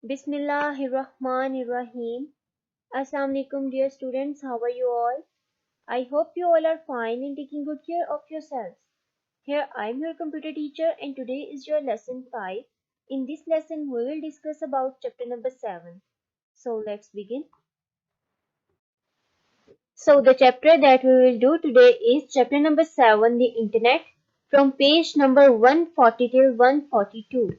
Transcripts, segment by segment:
Bismillahirrahmanirrahim. Assalamu alaikum, dear students. How are you all? I hope you all are fine and taking good care of yourselves. Here I am your computer teacher and today is your lesson 5. In this lesson we will discuss about chapter number 7. So let's begin. So the chapter that we will do today is chapter number 7, the internet, from page number 140 till 142.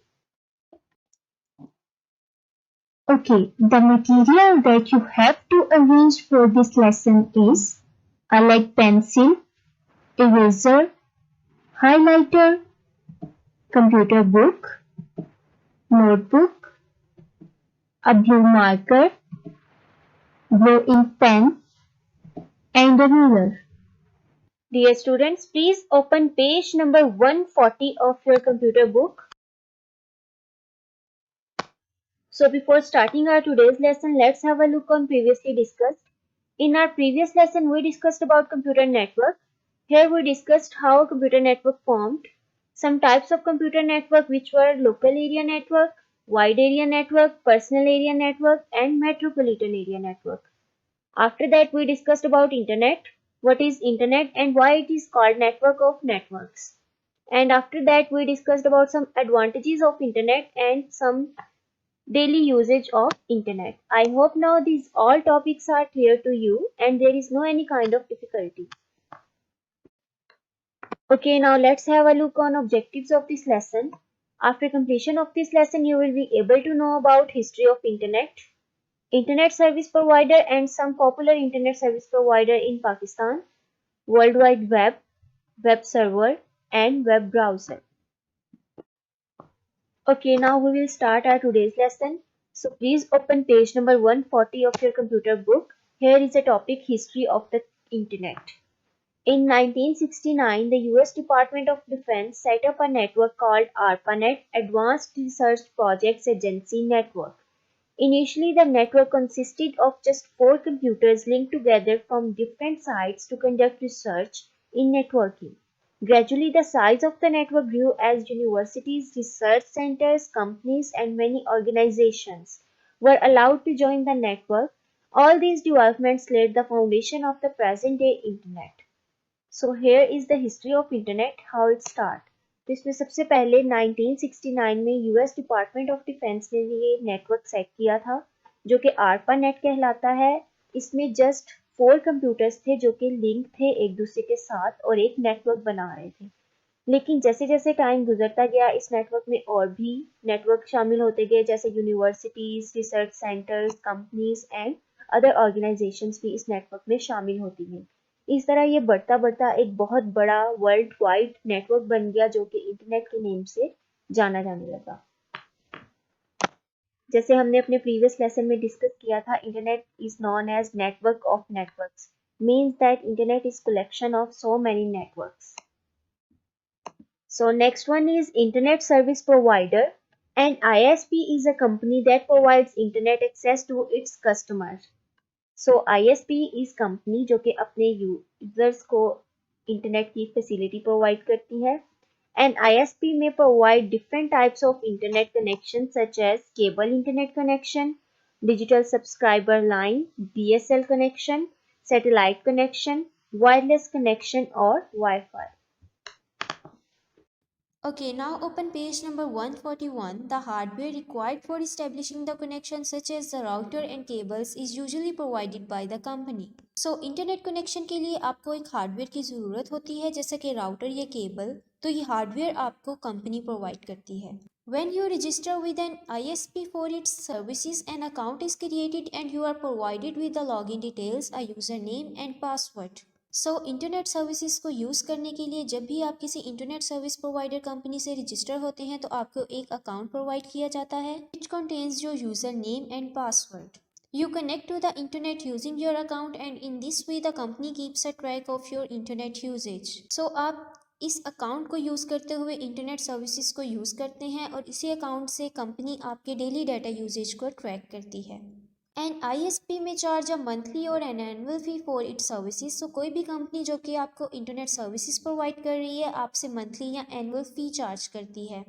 Okay, the material that you have to arrange for this lesson is a lead pencil, eraser, highlighter, computer book, notebook, a blue marker, blue ink pen, and a ruler. Dear students, please open page number 140 of your computer book. So before starting our today's lesson, let's have a look on previously discussed. In our previous lesson, we discussed about computer network. Here we discussed how a computer network formed, some types of computer network which were local area network, wide area network, personal area network, and metropolitan area network. After that, we discussed about internet, what is internet and why it is called network of networks. And after that, we discussed about some advantages of internet and some daily usage of internet. I hope now these all topics are clear to you and there is no any kind of difficulty. Okay, now let's have a look on objectives of this lesson. After completion of this lesson, you will be able to know about history of internet, internet service provider and some popular internet service provider in Pakistan, World Wide Web, web server and web browser. Okay, now we will start our today's lesson. So please open page number 140 of your computer book. Here is a topic history of the internet. In 1969, the US Department of Defense set up a network called ARPANET, Advanced Research Projects Agency Network. Initially, the network consisted of just 4 computers linked together from different sites to conduct research in networking. Gradually, the size of the network grew as universities, research centers, companies, and many organizations were allowed to join the network. All these developments laid the foundation of the present-day Internet. So here is the history of Internet, how it started. तो इसमें सबसे पहले 1969 में US department of defence ने ये network set किया था जो कि आरपा नेट कहलाता है। इसमें जस्ट 4 कंप्यूटर्स थे जो कि लिंक थे एक दूसरे के साथ और एक नेटवर्क बना रहे थे। लेकिन जैसे जैसे टाइम गुजरता गया इस नेटवर्क में और भी नेटवर्क शामिल होते गए, जैसे universities, research centres, companies and other organisations भी इस नेटवर्क में शामिल होती हैं। इस तरह ये बढ़ता बढ़ता एक बहुत बड़ा वर्ल्ड वाइड नेटवर्क बन गया जो कि इंटरनेट के नेम से जाना जाने लगा। जैसे हमने अपने प्रीवियस लेसन में डिस्कस किया था, internet is known as network of networks, means that internet is collection of so many networks. So next one is Internet Service Provider. An ISP is a company that provides internet access to its customers. So ISP is company जो कि अपने users को internet की facility provide करती है। And ISP may provide different types of internet connections such as cable internet connection, digital subscriber line, DSL connection, satellite connection, wireless connection or Wi-Fi. Okay, now open page number 141. The hardware required for establishing the connection such as the router and cables is usually provided by the company. So internet connection के लिए आपको एक hardware की ज़रूरत होती है जैसे कि राउटर या केबल, तो ये हार्डवेयर आपको कंपनी प्रोवाइड करती है। When you register with an ISP for its services, an account is created and you are provided with the login details, a username and password. Internet services को use करने के लिए जब भी आप किसी इंटरनेट सर्विस प्रोवाइडर कंपनी से register होते हैं तो आपको एक अकाउंट प्रोवाइड किया जाता है which contains your user name and password. You connect to the internet using your account and in this way the company keeps a track of your internet usage. आप इस अकाउंट को use करते हुए internet services को use करते हैं और इसी अकाउंट से कंपनी आपके डेली डाटा यूजेज को ट्रैक करती है। एन ISP में चार्ज अ मंथली और an annual fee for its services. So कोई भी कंपनी जो कि आपको इंटरनेट सर्विसेज प्रोवाइड कर रही है आपसे मंथली या एनुअल फी चार्ज करती है।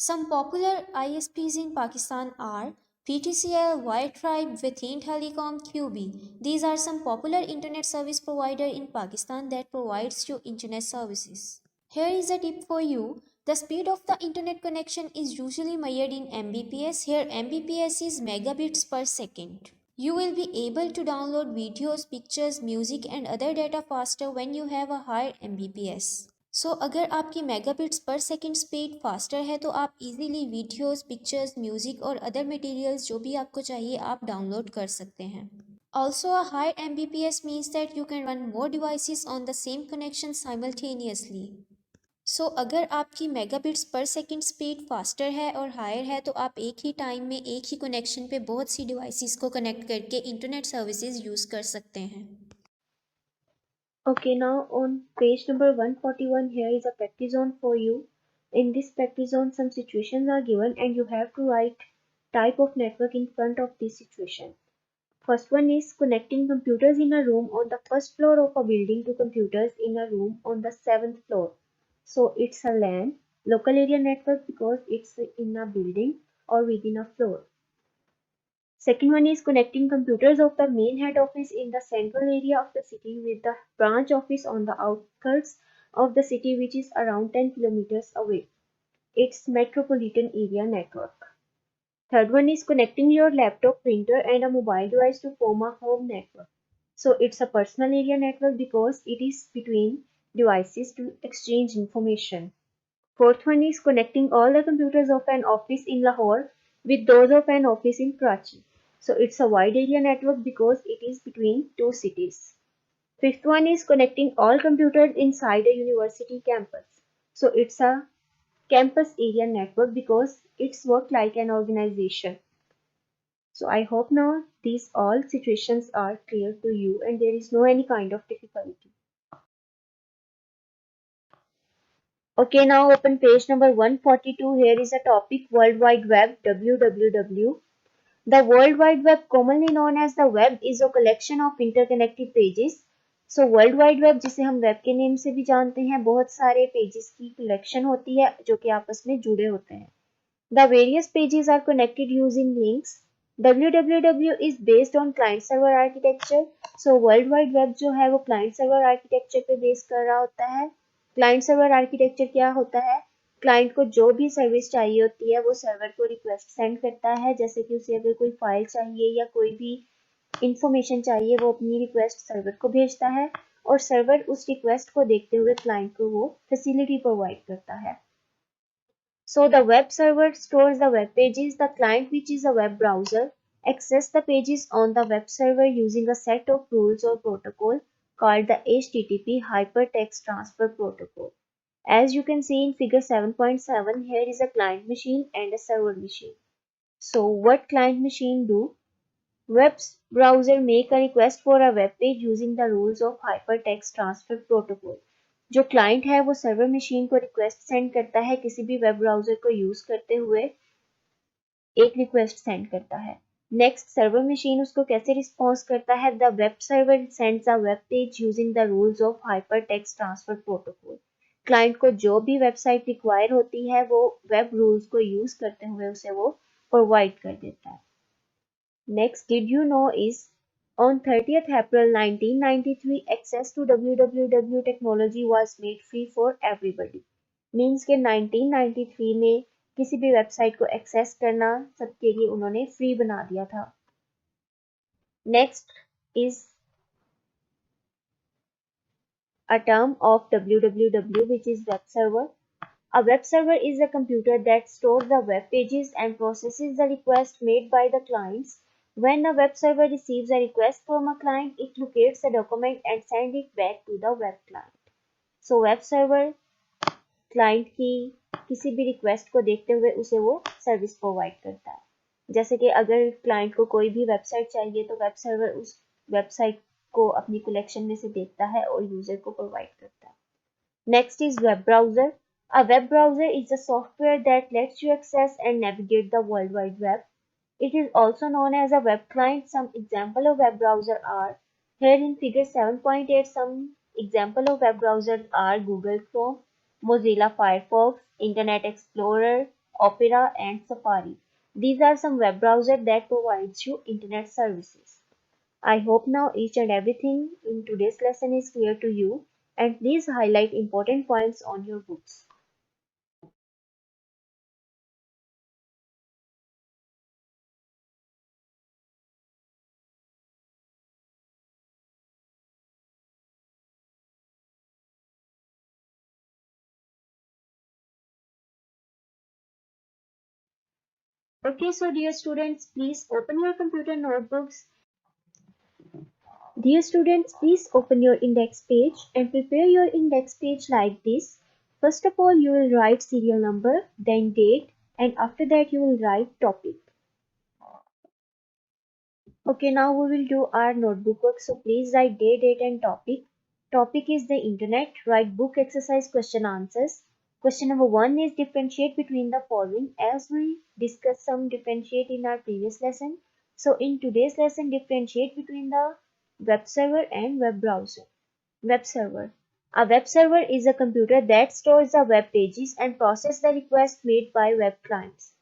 Some popular ISPs in Pakistan are PTCL, Wiretribe, Within Telecom, QB. These are some popular internet service provider in Pakistan that provides you internet services. Here is a tip for you. The speed of the internet connection is usually measured in Mbps. Here Mbps is megabits per second. You will be able to download videos, pictures, music and other data faster when you have a higher Mbps. सो अगर आपकी megabits पर second speed faster है तो आप easily videos, pictures, music और other materials जो भी आपको चाहिए आप डाउनलोड कर सकते हैं. Also, a high Mbps means that you can run more devices on the same connection simultaneously. सो अगर आपकी मेगाबिट्स पर सेकंड स्पीड फास्टर है और हायर है तो आप एक ही टाइम में एक ही कनेक्शन पे बहुत सी डिवाइसेस को कनेक्ट करके इंटरनेट सर्विसेज यूज़ कर सकते हैं. Okay, now on page number 141, here is a practice zone for you. In this practice zone, some situations are given and you have to write type of network in front of this situation. First one is connecting computers in a room on the first floor of a building to computers in a room on the 7th floor. So it's a LAN, local area network, because it's in a building or within a floor. Second one is connecting computers of the main head office in the central area of the city with the branch office on the outskirts of the city, which is around 10 kilometers away. It's metropolitan area network. Third one is connecting your laptop, printer and a mobile device to form a home network. So it's a personal area network because it is between devices to exchange information. Fourth one is connecting all the computers of an office in Lahore with those of an office in Karachi. So it's a wide area network because it is between two cities. Fifth one is connecting all computers inside a university campus. So it's a campus area network because it's work like an organization. So I hope now these all situations are clear to you and there is no any kind of difficulty. Okay, now open page number 142. Here is a topic World Wide Web, WWW. The World Wide Web, commonly known as the web, is a collection of interconnected pages. So World Wide Web, जिसे हम web के name से भी जानते हैं, बहुत सारे pages की कलेक्शन होती है जो कि आपस में जुड़े होते हैं. The various pages are connected using links. WWW is based on client server architecture. So World Wide Web जो है वो client server architecture पे बेस कर रहा होता है. Client server architecture क्या होता है? क्लाइंट को जो भी सर्विस चाहिए होती है वो सर्वर को रिक्वेस्ट सेंड करता है, जैसे कि उसे अगर कोई फाइल चाहिए या कोई भी इंफॉर्मेशन चाहिए वो अपनी रिक्वेस्ट सर्वर को भेजता है और सर्वर उस रिक्वेस्ट को देखते हुए क्लाइंट को वो फैसिलिटी प्रोवाइड करता है. So the web server stores the web pages. The client, which is a web browser, access the pages on the web server using a set of rules or protocol called the HTTP Hypertext Transfer Protocol. As you can see in figure 7.7, here is a client machine and a server machine. So what client machine do? Web browser make a request for a web page using the rules of Hypertext Transfer Protocol. जो client है वो server machine को request send करता है, किसी भी web browser को use करते हुए एक रिक्वेस्ट सेंड करता है. नेक्स्ट सर्वर मशीन उसको कैसे रिस्पॉन्स करता है? The web server sends a web page using the rules of hypertext transfer protocol. Client को जो भी वेबसाइट रिक्वायर होती है वो वेब रूल्स को यूज करते हुए उसे वो प्रोवाइड कर देता है. Next, did you know is on 30th April 1993, access to www technology was made free for everybody. Means के 1993 में किसी भी वेबसाइट को एक्सेस करना सबके लिए उन्होंने फ्री बना दिया था. Next is a term of www which is web server. A web server is a computer that stores the web pages and processes the request made by the clients. When a web server receives a request from a client, it locates the document and sends it back to the web client. So web server client की किसी भी request को देखते हुए उसे वो service provide करता है. जैसे कि अगर क्लाइंट को कोई भी वेबसाइट चाहिए तो वेब सर्वर उस वेबसाइट को अपनी कलेक्शन में से देखता है और यूजर को प्रोवाइड करता है. Next is web browser. A web browser is a software that lets you access and navigate the World Wide Web. It is also known as a web client. Some example of web browser are here in figure 7.8. Some example of web browsers are Google Chrome, Mozilla Firefox, Internet Explorer, Opera and Safari. These are some web browsers that provides you internet services. I hope now each and everything in today's lesson is clear to you, and please highlight important points on your books. Okay, so dear students, please open your computer notebooks. Dear students, please open your index page and prepare your index page like this. First of all, you will write serial number, then date, and after that you will write topic. Okay, now we will do our notebook work. So please write day, date, and topic. Topic is the internet. Write book exercise question answers. Question number 1 is differentiate between the following. As we discussed some differentiate in our previous lesson. So in today's lesson, differentiate between the web server and web browser. Web server. A web server is a computer that stores the web pages and processes the request made by web clients.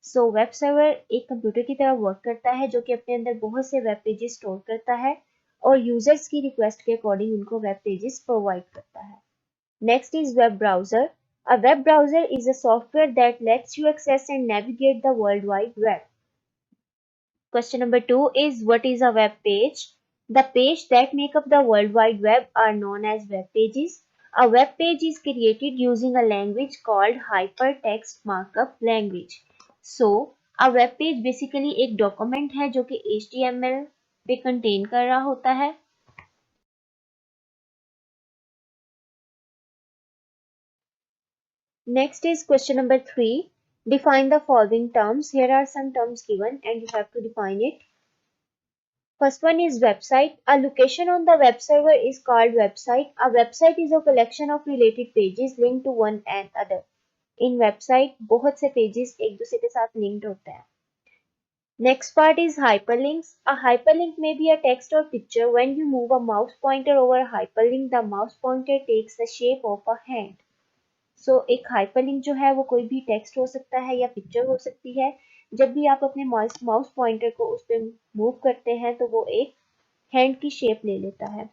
So web server एक computer की तरह work करता है जो कि अपने अंदर बहुत से वेब पेजेस स्टोर करता है और यूजर्स की रिक्वेस्ट के अकॉर्डिंग उनको वेब पेजेस प्रोवाइड करता है. Next is web browser. A web browser is a software that lets you access and navigate the world wide web. Question number 2 is what is a web page? The page that make up the world wide web are known as web pages. A web page is created using a language called hypertext markup language. So, a web page basically एक document है जो कि HTML पे contain कर रहा होता है. Next is question number 3. Define the following terms. Here are some terms given and you have to define it. First one is website. A location on the web server is called website. A website is a collection of related pages linked to one another. In website बहुत से pages एक दूसरे के साथ linked होते हैं. Next part is hyperlinks. A hyperlink may be a text or picture. When you move a mouse pointer over a hyperlink, the mouse pointer takes the shape of a hand. So एक hyperlink जो है वो कोई भी text हो सकता है या picture हो सकती है. जब भी आप अपने माउस पॉइंटर को उस पर मूव करते हैं तो वो एक हैंड की शेप ले लेता है.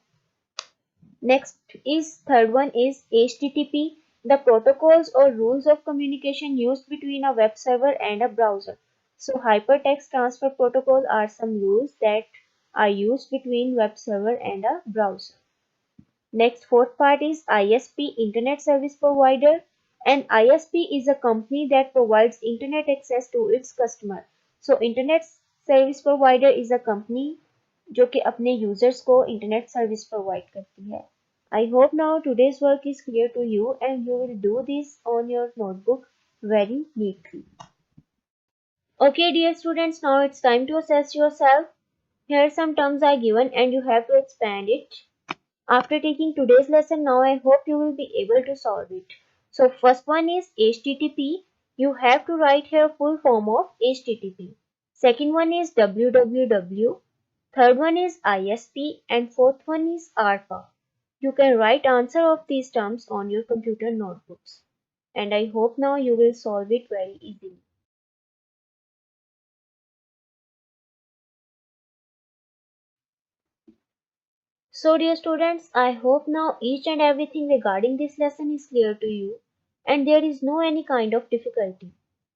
Next is third one is HTTP. The protocols or rules of communication used between a web server and a browser. So hypertext transfer protocol are some rules that are used between web server and a browser. Next fourth part is ISP, Internet Service Provider. An ISP is a company that provides internet access to its customer. So Internet Service Provider is a company जो कि अपने users को internet service provide करती है. I hope now today's work is clear to you and you will do this on your notebook very neatly. Okay dear students, now it's time to assess yourself. Here some terms are given and you have to expand it. After taking today's lesson, now I hope you will be able to solve it. So first one is HTTP. You have to write here full form of HTTP. Second one is www. Third one is ISP and fourth one is ARPA. You can write answer of these terms on your computer notebooks. And I hope now you will solve it very easily. So dear students, I hope now each and everything regarding this lesson is clear to you and there is no any kind of difficulty.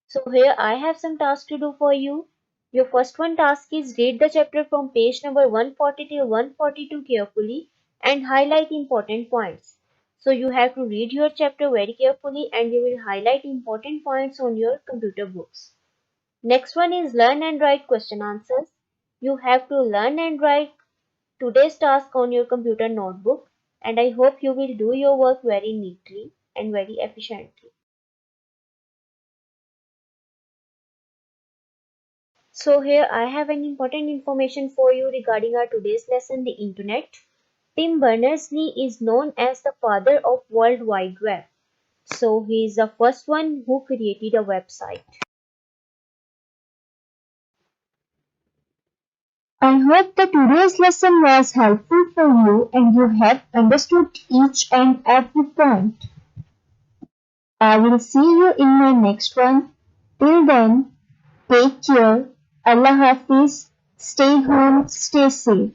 So here I have some tasks to do for you. Your first one task is read the chapter from page number 140 till 142 carefully and highlight important points. So you have to read your chapter very carefully and you will highlight important points on your computer books. Next one is learn and write question answers. You have to learn and write today's task on your computer notebook and I hope you will do your work very neatly and very efficiently. So here I have an important information for you regarding our today's lesson, the internet. Tim Berners-Lee is known as the father of World Wide Web. So he is the first one who created a website. I hope that today's lesson was helpful for you and you have understood each and every point. I will see you in my next one. Till then, Take care. Allah Hafiz. Stay home, stay safe.